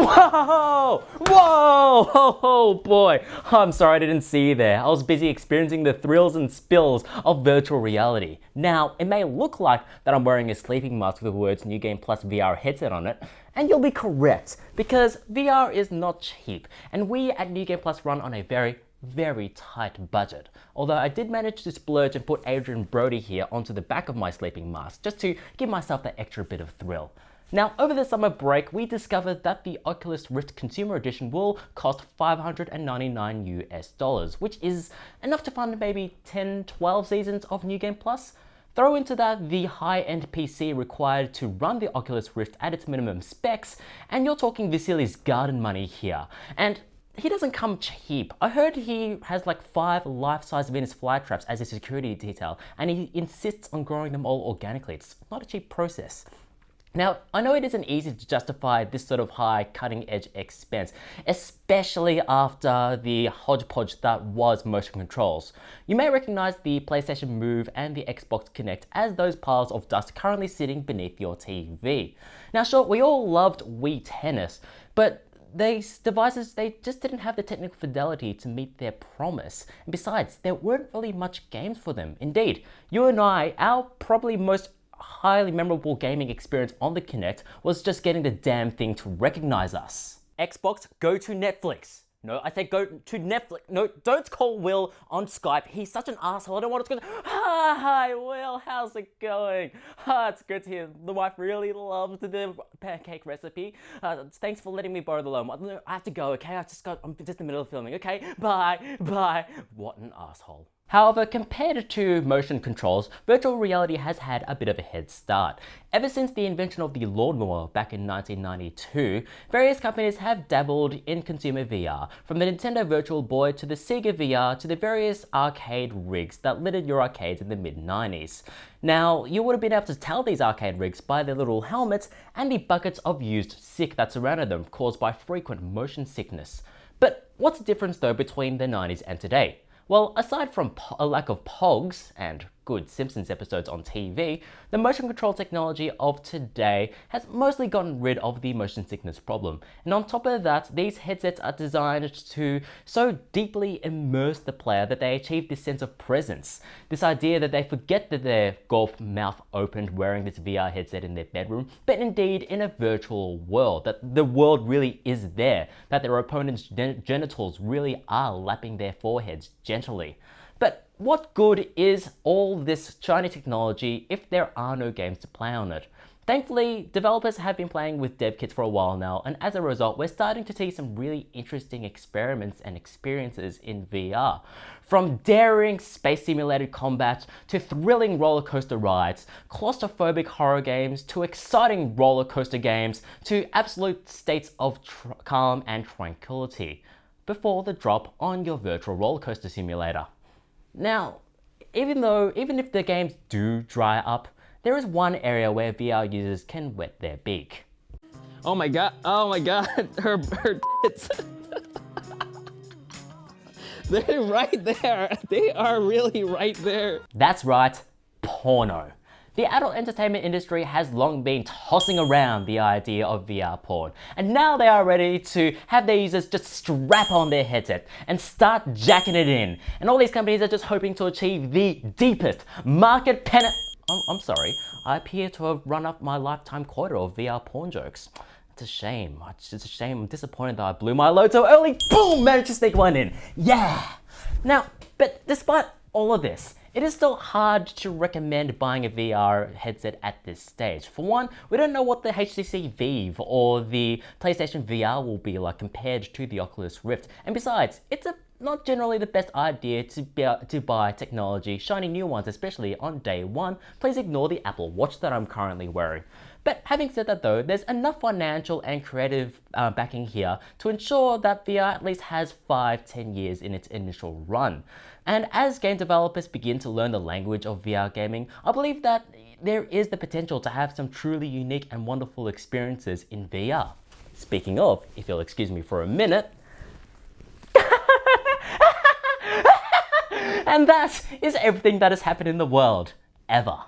Whoa! Whoa! Oh boy! I'm sorry I didn't see you there. I was busy experiencing the thrills and spills of virtual reality. Now, it may look like that I'm wearing a sleeping mask with the words New Game Plus VR headset on it, and you'll be correct, because VR is not cheap, and we at New Game Plus run on a very tight budget. Although I did manage to splurge and put Adrian Brody here onto the back of my sleeping mask, just to give myself that extra bit of thrill. Now, over the summer break, we discovered that the Oculus Rift Consumer Edition will cost $599 US, which is enough to fund maybe 10, 12 seasons of New Game Plus. Throw into that the high-end PC required to run the Oculus Rift at its minimum specs, and you're talking Vasily's garden money here. And he doesn't come cheap. I heard he has like 5 life-size Venus flytraps as a security detail, and he insists on growing them all organically. It's not a cheap process. Now, I know it isn't easy to justify this sort of high cutting-edge expense, especially after the hodgepodge that was motion controls. You may recognize the PlayStation Move and the Xbox Kinect as those piles of dust currently sitting beneath your TV. Now sure, we all loved Wii Tennis, but these devices, they just didn't have the technical fidelity to meet their promise. And besides, there weren't really much games for them. Indeed, you and I, our probably most highly memorable gaming experience on the Kinect was just getting the damn thing to recognize us. Xbox, go to Netflix. No, I say go to Netflix. No, don't call Will on Skype. He's such an asshole. I don't want to go. Hi, Will. How's it going? It's good to hear. The wife really loved the pancake recipe. Thanks for letting me borrow the loan. I have to go. Okay, I'm just in the middle of filming. Okay, bye. What an asshole. However, compared to motion controls, virtual reality has had a bit of a head start. Ever since the invention of the lawnmower back in 1992, various companies have dabbled in consumer VR, from the Nintendo Virtual Boy to the Sega VR to the various arcade rigs that littered your arcades in the mid-90s. Now, you would have been able to tell these arcade rigs by their little helmets and the buckets of used sick that surrounded them caused by frequent motion sickness. But what's the difference though between the 90s and today? Well, aside from a lack of POGs and good Simpsons episodes on TV, the motion control technology of today has mostly gotten rid of the motion sickness problem. And on top of that, these headsets are designed to so deeply immerse the player that they achieve this sense of presence. This idea that they forget that they're golf mouth opened wearing this VR headset in their bedroom, but indeed in a virtual world, that the world really is there, that their opponent's genitals really are lapping their foreheads gently. But what good is all this shiny technology if there are no games to play on it? Thankfully, developers have been playing with dev kits for a while now, and as a result, we're starting to see some really interesting experiments and experiences in VR. From daring space simulated combat, to thrilling roller coaster rides, claustrophobic horror games, to exciting roller coaster games, to absolute states of calm and tranquility, before the drop on your virtual roller coaster simulator. Now, even if the games do dry up, there is one area where VR users can wet their beak. Oh my god, her tits. They're right there, they are really right there. That's right, porno. The adult entertainment industry has long been tossing around the idea of VR porn, and now they are ready to have their users just strap on their headset and start jacking it in. And all these companies are just hoping to achieve the deepest market I'm sorry, I appear to have run up my lifetime quota of VR porn jokes. It's a shame, I'm disappointed that I blew my load so early. Boom, managed to sneak one in, yeah! Now, but despite all of this, it is still hard to recommend buying a VR headset at this stage. For one, we don't know what the HTC Vive or the PlayStation VR will be like compared to the Oculus Rift. And besides, it's not generally the best idea to buy technology, shiny new ones, especially on day one. Please ignore the Apple Watch that I'm currently wearing. But having said that though, there's enough financial and creative backing here to ensure that VR at least has 5-10 years in its initial run. And as game developers begin to learn the language of VR gaming, I believe that there is the potential to have some truly unique and wonderful experiences in VR. Speaking of, if you'll excuse me for a minute, and that is everything that has happened in the world, ever.